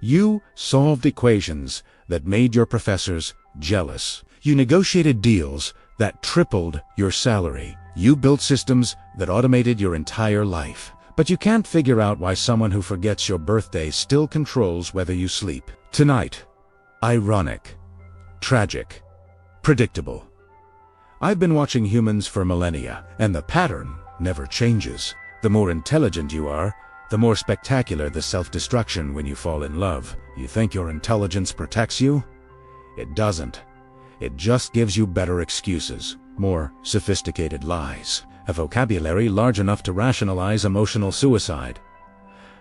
You solved equations that made your professors jealous. You negotiated deals that tripled your salary. You built systems that automated your entire life. But you can't figure out why someone who forgets your birthday still controls whether you sleep. Tonight, ironic, tragic, predictable. I've been watching humans for millennia, and the pattern never changes. The more intelligent you are, the more spectacular the self-destruction when you fall in love. You think your intelligence protects you? It doesn't. It just gives you better excuses, more sophisticated lies, a vocabulary large enough to rationalize emotional suicide.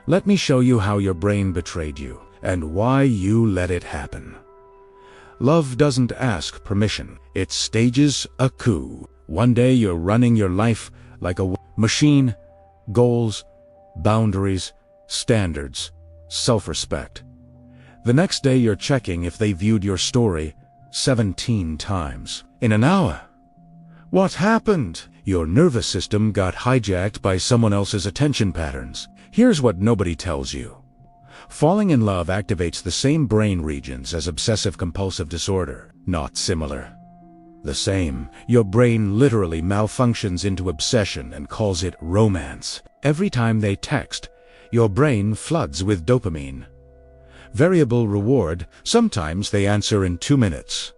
Let me show you how your brain betrayed you, and why you let it happen. Love doesn't ask permission. It stages a coup. One day you're running your life like a machine, goals, boundaries, standards, self-respect. The next day you're checking if they viewed your story 17 times. In an hour. What happened? Your nervous system got hijacked by someone else's attention patterns. Here's what nobody tells you. Falling in love activates the same brain regions as obsessive-compulsive disorder. Not similar. The same. Your brain literally malfunctions into obsession and calls it romance. Every time they text, your brain floods with dopamine. Variable reward. Sometimes they answer in 2 minutes.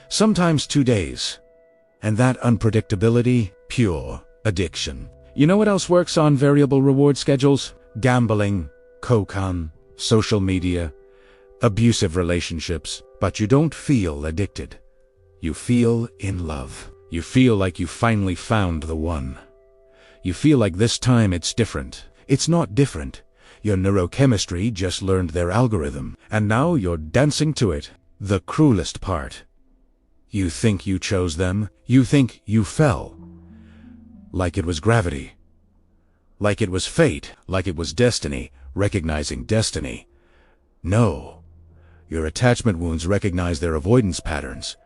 Sometimes 2 days. And that unpredictability, pure addiction. You know what else works on variable reward schedules? Gambling, cocaine, social media, abusive relationships. But you don't feel addicted. You feel in love. You feel like you finally found the one. You feel like this time it's different. It's not different. Your neurochemistry just learned their algorithm, and now you're dancing to it. The cruelest part. You think you chose them. You think you fell. Like it was gravity. Like it was fate. Like it was destiny. Recognizing destiny. No. Your attachment wounds recognize their avoidance patterns.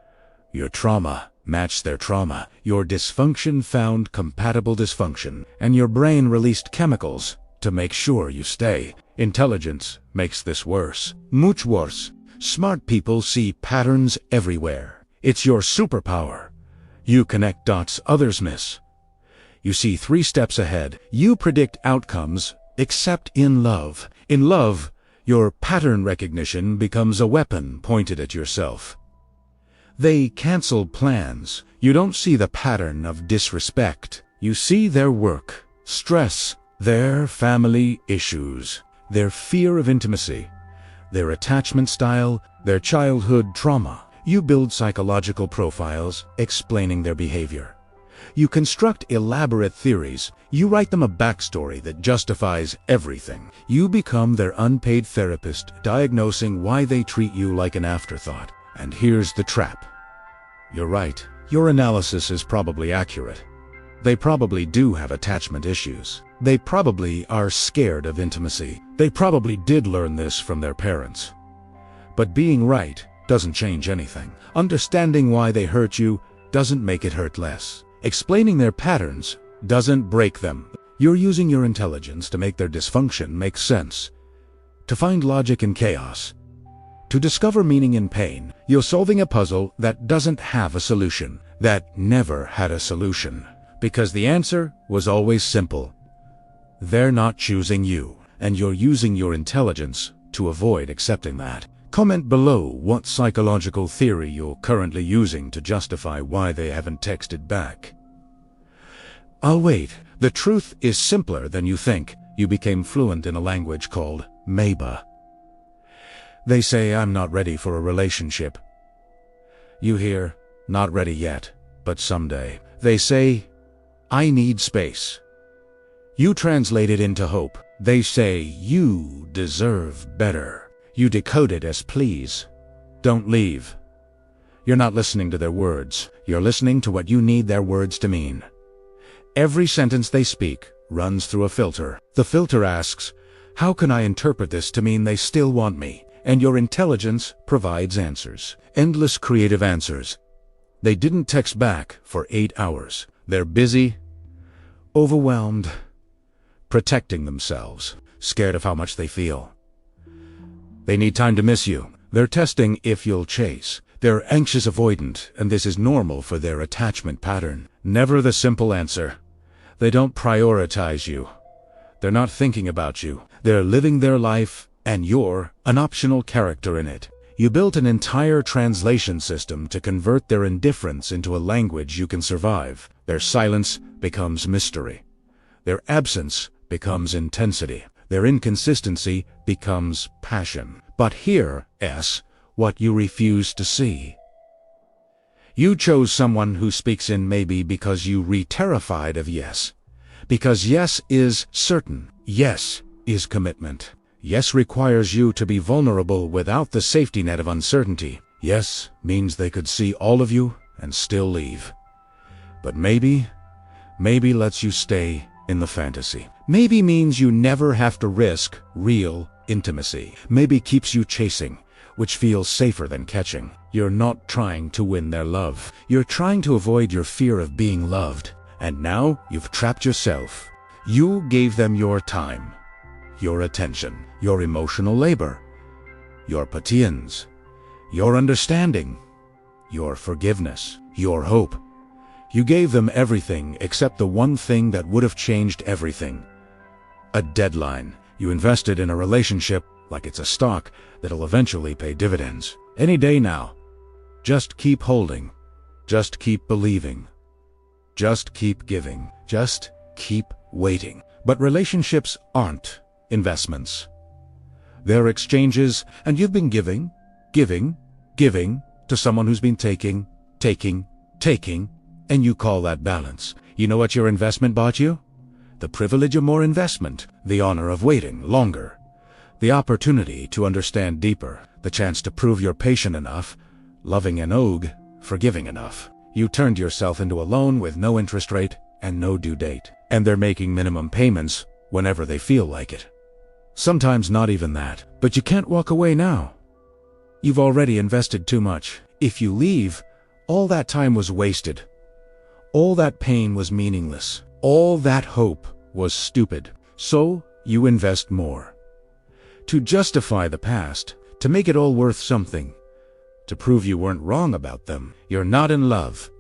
Your trauma matched their trauma. Your dysfunction found compatible dysfunction. And your brain released chemicals to make sure you stay. Intelligence makes this worse. Much worse. Smart people see patterns everywhere. It's your superpower. You connect dots others miss. You see 3 steps ahead. You predict outcomes, except in love. In love, your pattern recognition becomes a weapon pointed at yourself. They cancel plans. You don't see the pattern of disrespect. You see their work, stress, their family issues, their fear of intimacy, their attachment style, their childhood trauma. You build psychological profiles explaining their behavior. You construct elaborate theories. You write them a backstory that justifies everything. You become their unpaid therapist, diagnosing why they treat you like an afterthought. And here's the trap. You're right. Your analysis is probably accurate. They probably do have attachment issues. They probably are scared of intimacy. They probably did learn this from their parents. But being right doesn't change anything. Understanding why they hurt you doesn't make it hurt less. Explaining their patterns doesn't break them. You're using your intelligence to make their dysfunction make sense. To find logic in chaos. To discover meaning in pain. You're solving a puzzle that doesn't have a solution. That never had a solution. Because the answer was always simple. They're not choosing you. And you're using your intelligence to avoid accepting that. Comment below what psychological theory you're currently using to justify why they haven't texted back. I'll wait. The truth is simpler than you think. You became fluent in a language called Meba. They say I'm not ready for a relationship. You hear, not ready yet, but someday. They say, I need space. You translate it into hope. They say you deserve better. You decode it as please. Don't leave. You're not listening to their words. You're listening to what you need their words to mean. Every sentence they speak runs through a filter. The filter asks, how can I interpret this to mean they still want me? And your intelligence provides answers. Endless creative answers. They didn't text back for 8 hours. They're busy, overwhelmed, protecting themselves, scared of how much they feel. They need time to miss you. They're testing if you'll chase. They're anxious avoidant, and this is normal for their attachment pattern. Never the simple answer. They don't prioritize you. They're not thinking about you. They're living their life, and you're an optional character in it. You built an entire translation system to convert their indifference into a language you can survive. Their silence becomes mystery. Their absence becomes intensity. Their inconsistency becomes passion. But here's what you refuse to see. You chose someone who speaks in maybe because you re-terrified of yes. Because yes is certain. Yes is commitment. Yes requires you to be vulnerable without the safety net of uncertainty. Yes means they could see all of you and still leave. But maybe lets you stay in the fantasy. Maybe means you never have to risk real intimacy. Maybe keeps you chasing, which feels safer than catching. You're not trying to win their love. You're trying to avoid your fear of being loved. And now you've trapped yourself. You gave them your time, your attention, your emotional labor, your patience, your understanding, your forgiveness, your hope. You gave them everything except the one thing that would have changed everything. A deadline. You invested in a relationship like it's a stock that'll eventually pay dividends. Any day now. Just keep holding. Just keep believing. Just keep giving. Just keep waiting. But relationships aren't investments. They're exchanges, and you've been giving to someone who's been taking, and you call that balance. You know what your investment bought you? The privilege of more investment, the honor of waiting longer, the opportunity to understand deeper, the chance to prove you're patient enough, loving enough, forgiving enough. You turned yourself into a loan with no interest rate and no due date. And they're making minimum payments whenever they feel like it. Sometimes not even that. But you can't walk away now. You've already invested too much. If you leave, all that time was wasted. All that pain was meaningless. All that hope was stupid. So you invest more. To justify the past, to make it all worth something, to prove you weren't wrong about them. You're not in love.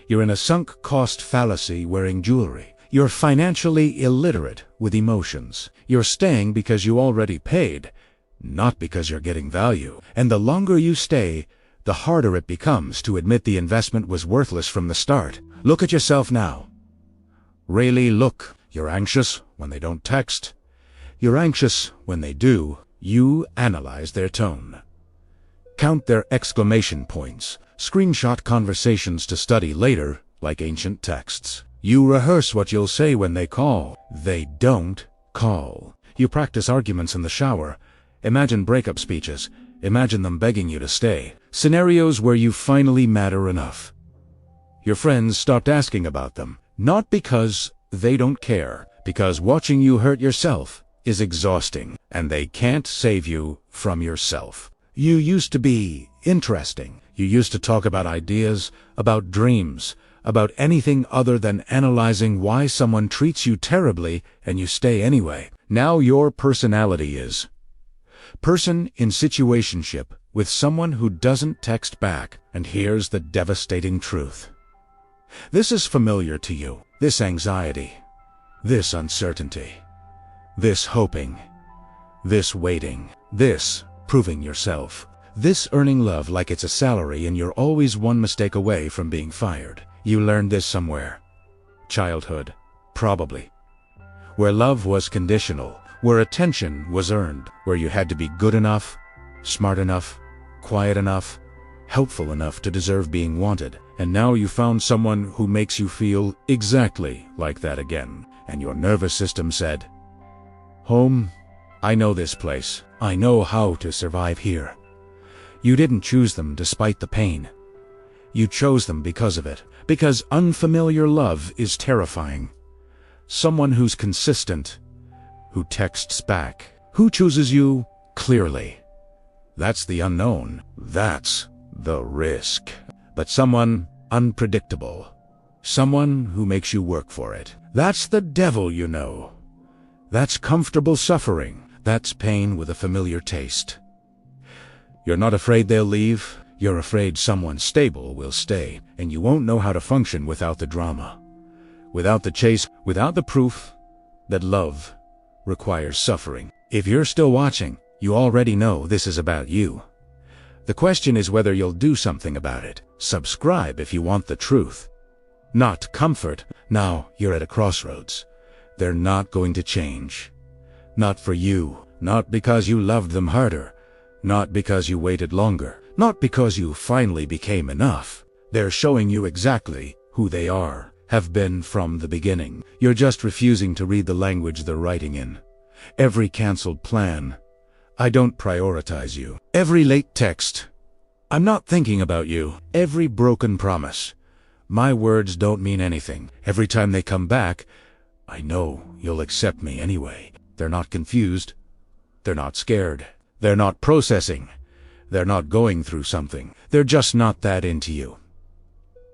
You're in a sunk cost fallacy wearing jewelry. You're financially illiterate with emotions. You're staying because you already paid, not because you're getting value. And the longer you stay, the harder it becomes to admit the investment was worthless from the start. Look at yourself now. Really look. You're anxious when they don't text. You're anxious when they do. You analyze their tone. Count their exclamation points. Screenshot conversations to study later, like ancient texts. You rehearse what you'll say when they call. They don't call. You practice arguments in the shower. Imagine breakup speeches. Imagine them begging you to stay. Scenarios where you finally matter enough. Your friends stopped asking about them. Not because they don't care, because watching you hurt yourself is exhausting, and they can't save you from yourself. You used to be interesting. You used to talk about ideas, about dreams, about anything other than analyzing why someone treats you terribly and you stay anyway. Now your personality is person in situationship with someone who doesn't text back. And here's the devastating truth. This is familiar to you. This anxiety, this uncertainty, this hoping, this waiting, this proving yourself, this earning love like it's a salary and you're always one mistake away from being fired. You learned this somewhere. Childhood, probably. Where love was conditional, where attention was earned, where you had to be good enough, smart enough, quiet enough, helpful enough to deserve being wanted. And now you found someone who makes you feel exactly like that again. And your nervous system said, "Home, I know this place. I know how to survive here." You didn't choose them despite the pain. You chose them because of it. Because unfamiliar love is terrifying. Someone who's consistent, who texts back, who chooses you clearly. That's the unknown. That's the risk. But someone unpredictable. Someone who makes you work for it. That's the devil, you know. That's comfortable suffering. That's pain with a familiar taste. You're not afraid they'll leave. You're afraid someone stable will stay, and you won't know how to function without the drama, without the chase, without the proof that love requires suffering. If you're still watching, you already know this is about you. The question is whether you'll do something about it. Subscribe if you want the truth, not comfort. Now you're at a crossroads. They're not going to change. Not for you. Not because you loved them harder. Not because you waited longer. Not because you finally became enough. They're showing you exactly who they are, have been from the beginning. You're just refusing to read the language they're writing in. Every canceled plan, I don't prioritize you. Every late text, I'm not thinking about you. Every broken promise, my words don't mean anything. Every time they come back, I know you'll accept me anyway. They're not confused. They're not scared. They're not processing. They're not going through something. They're just not that into you.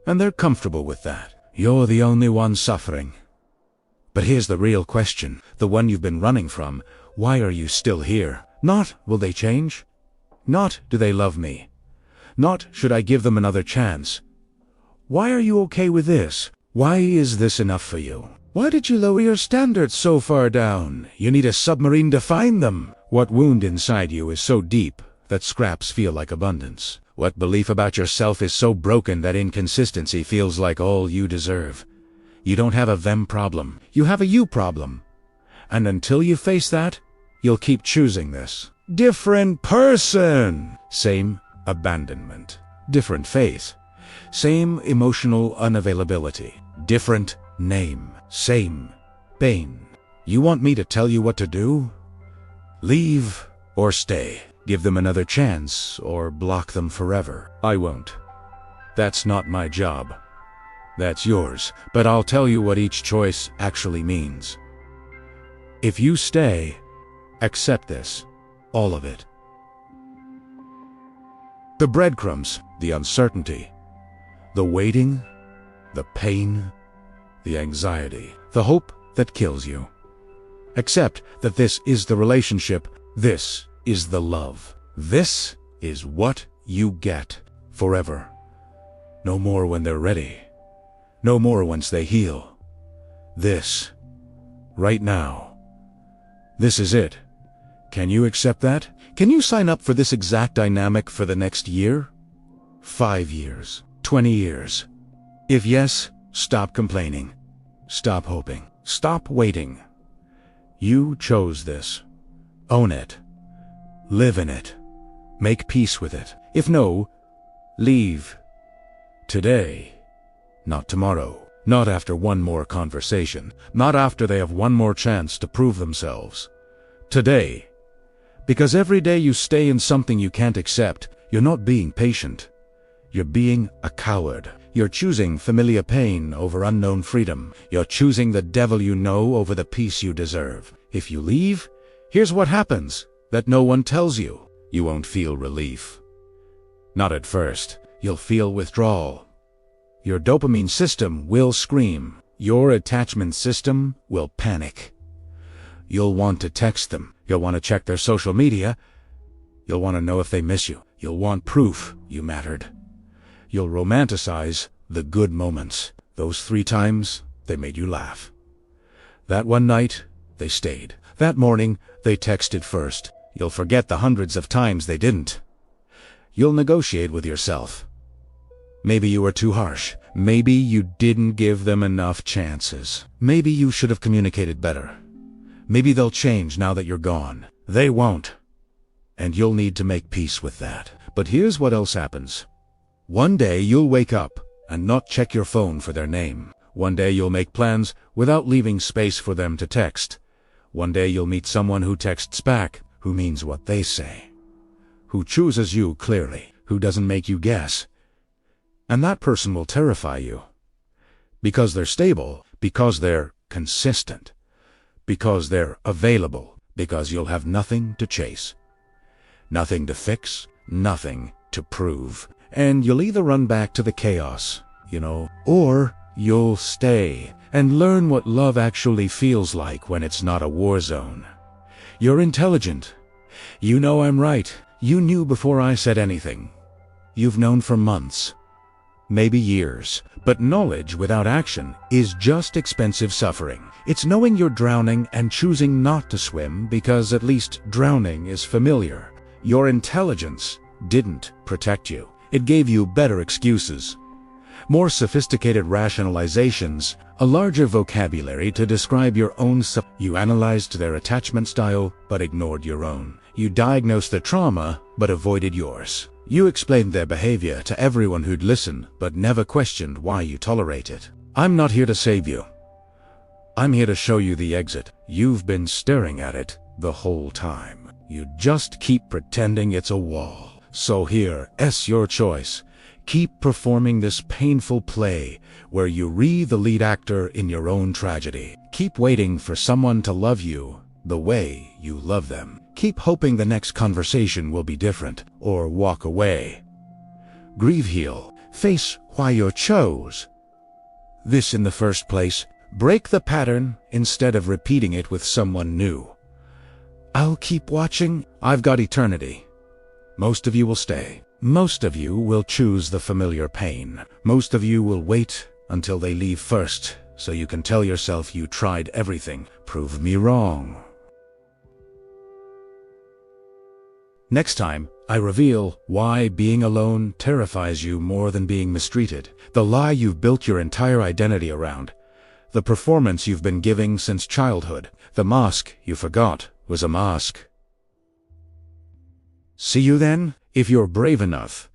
And they're comfortable with that. You're the only one suffering. But here's the real question, the one you've been running from. Why are you still here? Not, will they change? Not, do they love me? Not, should I give them another chance? Why are you okay with this? Why is this enough for you? Why did you lower your standards so far down? You need a submarine to find them. What wound inside you is so deep that scraps feel like abundance? What belief about yourself is so broken that inconsistency feels like all you deserve? You don't have a them problem. You have a you problem. And until you face that, you'll keep choosing this. Different person. Same abandonment. Different faith. Same emotional unavailability. Different name. Same pain. You want me to tell you what to do? Leave or stay. Give them another chance or block them forever. I won't. That's not my job. That's yours, but I'll tell you what each choice actually means. If you stay, accept this, all of it. The breadcrumbs, the uncertainty, the waiting, the pain, the anxiety, the hope that kills you. Accept that this is the relationship, this is the love. This is what you get forever. No more when they're ready. No more once they heal. This, right now. This is it. Can you accept that? Can you sign up for this exact dynamic for the next year? 5 years? 20 years? If yes, stop complaining. Stop hoping. Stop waiting. You chose this. Own it. Live in it. Make peace with it. If no, leave. Today. Not tomorrow. Not after one more conversation. Not after they have one more chance to prove themselves. Today. Because every day you stay in something you can't accept, you're not being patient. You're being a coward. You're choosing familiar pain over unknown freedom. You're choosing the devil you know over the peace you deserve. If you leave, here's what happens that no one tells you. You won't feel relief. Not at first. You'll feel withdrawal. Your dopamine system will scream. Your attachment system will panic. You'll want to text them. You'll want to check their social media. You'll want to know if they miss you. You'll want proof you mattered. You'll romanticize the good moments. Those 3 times they made you laugh. That one night, they stayed. That morning, they texted first. You'll forget the hundreds of times they didn't. You'll negotiate with yourself. Maybe you were too harsh. Maybe you didn't give them enough chances. Maybe you should have communicated better. Maybe they'll change now that you're gone. They won't. And you'll need to make peace with that. But here's what else happens. One day you'll wake up and not check your phone for their name. One day you'll make plans without leaving space for them to text. One day you'll meet someone who texts back, who means what they say, who chooses you clearly, who doesn't make you guess. And that person will terrify you. Because they're stable, because they're consistent, because they're available, because you'll have nothing to chase, nothing to fix, nothing to prove. And you'll either run back to the chaos, or you'll stay and learn what love actually feels like when it's not a war zone. You're intelligent. You know I'm right. You knew before I said anything. You've known for months, maybe years. But knowledge without action is just expensive suffering. It's knowing you're drowning and choosing not to swim because at least drowning is familiar. Your intelligence didn't protect you. It gave you better excuses, more sophisticated rationalizations, a larger vocabulary to describe your own You analyzed their attachment style but ignored your own. You diagnosed the trauma but avoided yours. You explained their behavior to everyone who'd listen but never questioned why you tolerate it. I'm not here to save you. I'm here to show you the exit. You've been staring at it the whole time. You just keep pretending it's a wall. So here's your choice. Keep performing this painful play where you re the lead actor in your own tragedy. Keep waiting for someone to love you the way you love them. Keep hoping the next conversation will be different, or walk away. Grieve, heal, face why you chose this in the first place. Break the pattern instead of repeating it with someone new. I'll keep watching. I've got eternity. Most of you will stay. Most of you will choose the familiar pain. Most of you will wait until they leave first, so you can tell yourself you tried everything. Prove me wrong. Next time, I reveal why being alone terrifies you more than being mistreated. The lie you've built your entire identity around. The performance you've been giving since childhood. The mask you forgot was a mask. See you then, if you're brave enough.